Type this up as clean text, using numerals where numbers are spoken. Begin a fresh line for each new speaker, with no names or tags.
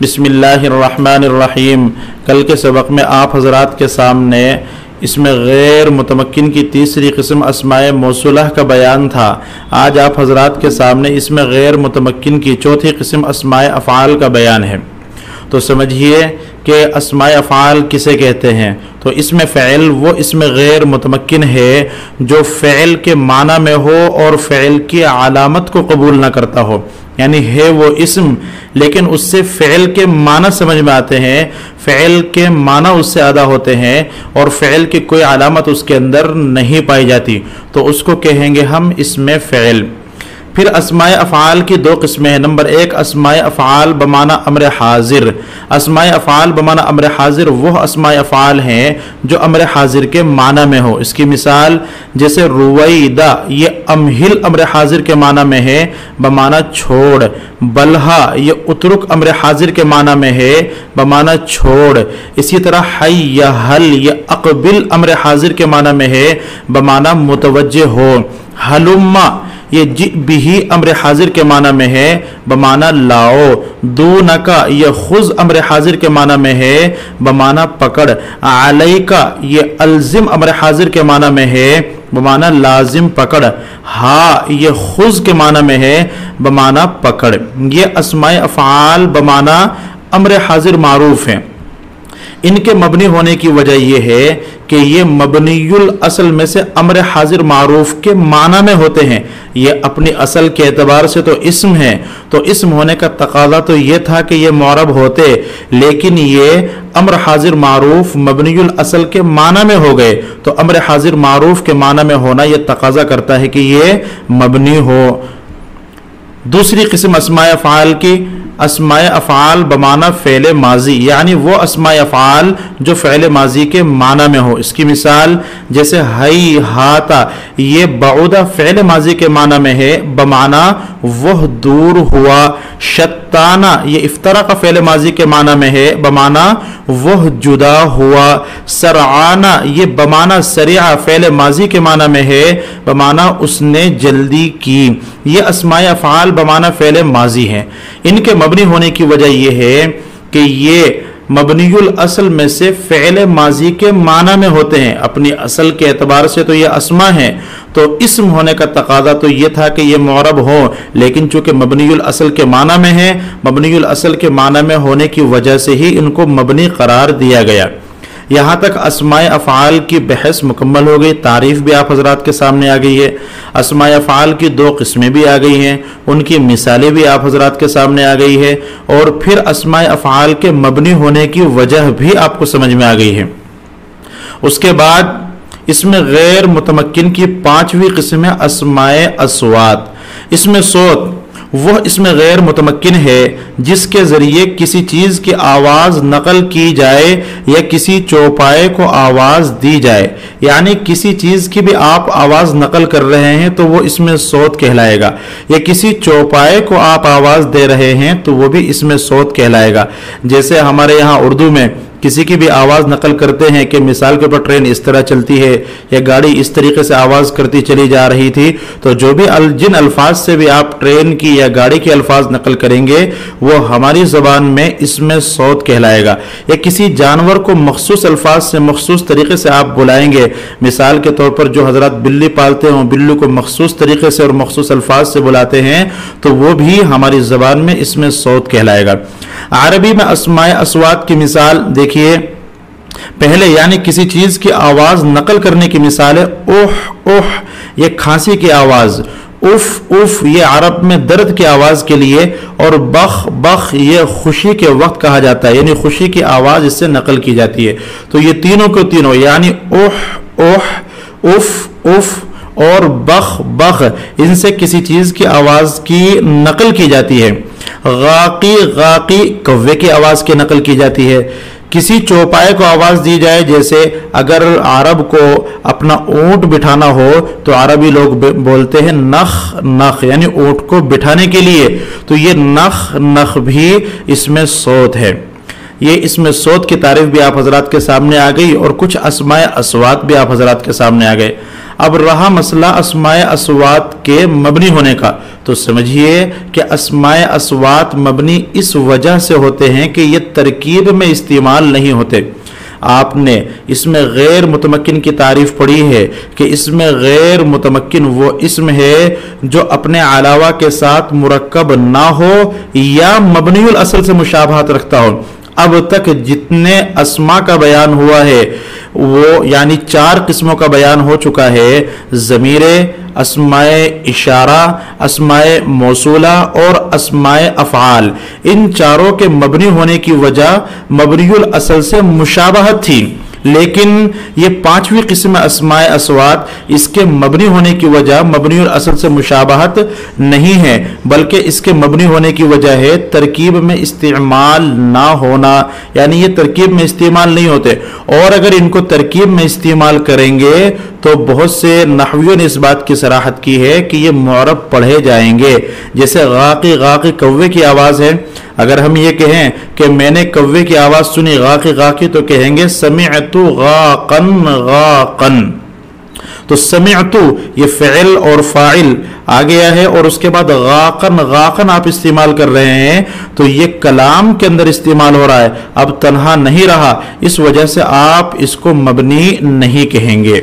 बिस्मिल्लाहिर्रहमानिर्रहीम। कल के सबक में आप हज़रात के सामने इसमें गैर मुतमक्किन की तीसरी किस्म अस्माए मौसूला का बयान था। आज आप हज़रात के सामने इसमें गैर मुतमक्किन की चौथी किस्म अस्माए अफ़आल का बयान है। तो समझिए कि अस्माए अफ़आल किसे कहते हैं। तो इसमें फ़ेल वो इसमें गैर मुतमक्किन है जो फ़ेल के माना में हो और फ़ेल की अलामत को कबूल ना करता हो, यानी है वो इस्म लेकिन उससे फ़ेल के माना समझ में आते हैं, फ़ेल के माना उससे अदा होते हैं और फ़ेल की कोई अलामत उसके अंदर नहीं पाई जाती, तो उसको कहेंगे हम इसमें फ़ेल। फिर अस्माए अफ़आल की दो किस्में हैं। नंबर एक, अस्माए अफ़आल बमाना अम्र हाजिर। अस्माए अफ़आल बमाना अम्र हाजिर वह अस्माए अफ़आल हैं जो अम्र हाजिर के माना में हो। इसकी मिसाल जैसे रुवैदा, ये अमहिल अम्र हाजिर के माना में है बमाना छोड़। बलहा, ये उतरुक अम्र हाजिर के माना में है बमाना छोड़। इसी तरह हय्या हल, ये अक़बिल अम्र हाजिर के माना में है बमाना मुतवज्जे हो। हलुम्मा, ये जी बिही अम्र हाजिर के माना में है बमाना लाओ। दूनका, ये खुज अम्र हाजिर के माना में है बमाना पकड़। अलैका, ये अल्जिम अम्र हाजिर के माना में है बमाना लाजिम पकड़। हा, ये खुज के माना में है बमाना पकड़। ये अस्माए अफ़आल बमाना अम्र हाजिर मारूफ हैं। इनके मबनी होने की वजह यह है कि ये मबनीयुल असल में से अम्र हाजिर मारूफ के माना में होते हैं। ये अपनी असल के एतबार से तो इस्म है, तो इस्म होने का तकाजा तो ये था कि ये मुअरब होते, लेकिन ये अम्र हाजिर मारूफ मबनीयुल असल के माना में हो गए, तो अम्र हाजिर मारूफ के माना में होना यह तकाजा करता है कि ये मबनी हो। दूसरी किस्म अस्माए अफ़आल की, अस्माए अफ़आल बमाना फ़ेल माजी, यानी वो अस्माए अफ़आल जो फ़ेल माजी के माना में हो। इसकी मिसाल जैसे हई हाता, ये बऊदा फ़ेल माजी के माना में है बमाना वह दूर हुआ। शत्ताना, ये इफ्तरा का फ़ेल माजी के माना में है बमाना वह जुदा हुआ। सरआना, ये बमाना सरिया फ़ेल माजी के माना में है बमाना उसने जल्दी की। ये अस्माए अफ़आल बमाना फ़ेल माजी हैं। इनके मबनी होने की वजह यह है कि ये मबनीयुल असल में से फ़ेल माजी के माना में होते हैं। अपनी असल के एतबार से तो ये अस्मा हैं, तो इस्म होने का तकाजा तो ये था कि ये मुअरब हो, लेकिन चूंकि मबनीयुल असल के माना में है, मबनीयुल असल के माना में होने की वजह से ही इनको मबनी करार दिया गया। यहाँ तक अस्माए अफ़आल की बहस मुकम्मल हो गई, तारीफ भी आप हज़रात के सामने आ गई है। अस्माए अफ़आल की दो किस्में भी आ गई हैं, उनकी मिसालें भी आप हज़रात के सामने आ गई है, और फिर अस्माए अफ़आल के मबनी होने की वजह भी आपको समझ में आ गई है। उसके बाद इसमें गैर मुतमक्किन की पांचवी किस्म है अस्माए अस्वात। इसमें सोत वह इसमें गैर मुतमक्किन है जिसके ज़रिए किसी चीज़ की आवाज़ नकल की जाए या किसी चौपाए को आवाज़ दी जाए, यानी किसी चीज़ की भी आप आवाज़ नकल कर रहे हैं तो वो इसमें सोत कहलाएगा, या किसी चौपाए को आप आवाज़ दे रहे हैं तो वो भी इसमें सोत कहलाएगा। जैसे हमारे यहाँ उर्दू में किसी की भी आवाज़ नकल करते हैं कि मिसाल के ऊपर ट्रेन इस तरह चलती है या गाड़ी इस तरीके से आवाज़ करती चली जा रही थी, तो जो भी जिन अल्फाज से भी आप ट्रेन की या गाड़ी की अल्फाज नकल करेंगे वो हमारी ज़बान में इसमें सौत कहलाएगा। या किसी जानवर को मखसूस अल्फाज से मखसूस तरीके से आप बुलाएंगे, मिसाल के तौर पर जो हजरत बिल्ली पालते हों, बिल्लू को मखसूस तरीके से और मखसूस अल्फाज से बुलाते हैं तो वो भी हमारी ज़बान में इसमें सौत कहलाएगा। अरबी में अस्माए अस्वात की मिसाल देखिए, पहले यानी किसी चीज की आवाज नकल करने की मिसाल है ओह ओह, ये खांसी की आवाज, उफ उफ ये अरब में दर्द की आवाज के लिए, और बख बख ये खुशी के वक्त कहा जाता है, यानी खुशी की आवाज इससे नकल की जाती है। तो ये तीनों के तीनों यानी ओह ओह, उफ उफ और बख बख, इनसे किसी चीज की आवाज की नकल की जाती है। गाकी गाकी कव्वे की आवाज की नकल की जाती है। किसी चौपाए को आवाज दी जाए, जैसे अगर अरब को अपना ऊंट बिठाना हो तो अरबी लोग बोलते हैं नख नख, यानी ऊंट को बिठाने के लिए, तो ये नख नख भी इसमें सौत है। ये इसमें सौत की तारीफ भी आप हजरात के सामने आ गई और कुछ अस्माए अस्वात भी आप हजरात के सामने आ गए। अब रहा मसला अस्माए अस्वात के मबनी होने का, तो समझिए कि अस्माए अस्वात मबनी इस वजह से होते हैं कि ये तरकीब में इस्तेमाल नहीं होते। आपने इसमें गैर मुतमक्किन की तारीफ पढ़ी है कि इसमें गैर मुतमक्किन वो इसम है जो अपने अलावा के साथ मुरक्कब ना हो या मबनीउल असल से मुशाबहत रखता हो। अब तक जितने अस्मा का बयान हुआ है वो यानी 4 किस्मों का बयान हो चुका है, ज़मीरे, अस्माए इशारा, अस्माए मौसूला और अस्माए अफ़आल। इन चारों के मबनी होने की वजह मबनीउल असल से मुशाबहत थी, लेकिन ये 5वीं किस्म अस्माए अस्वात इसके मबनी होने की वजह मबनीउल असल से मुशाबहत नहीं है, बल्कि इसके मबनी होने की वजह है तरकीब में इस्तेमाल ना होना, यानी ये तरकीब में इस्तेमाल नहीं होते। और अगर इनको तरकीब में इस्तेमाल करेंगे तो बहुत से नहवियों ने इस बात की सराहत की है कि ये मुअरब पढ़े जाएंगे। जैसे गाकी गाकी कौवे की आवाज़ है, अगर हम ये कहें कि मैंने कौवे की आवाज़ सुनी गाकी गाकी, तो कहेंगे समिअतु गाकन गाकन। तो समिअतु ये फ़िल और फ़ाइल आ गया है और उसके बाद गाकन गाकन आप इस्तेमाल कर रहे हैं, तो ये कलाम के अंदर इस्तेमाल हो रहा है, अब तन्हा नहीं रहा, इस वजह से आप इसको मबनी नहीं कहेंगे।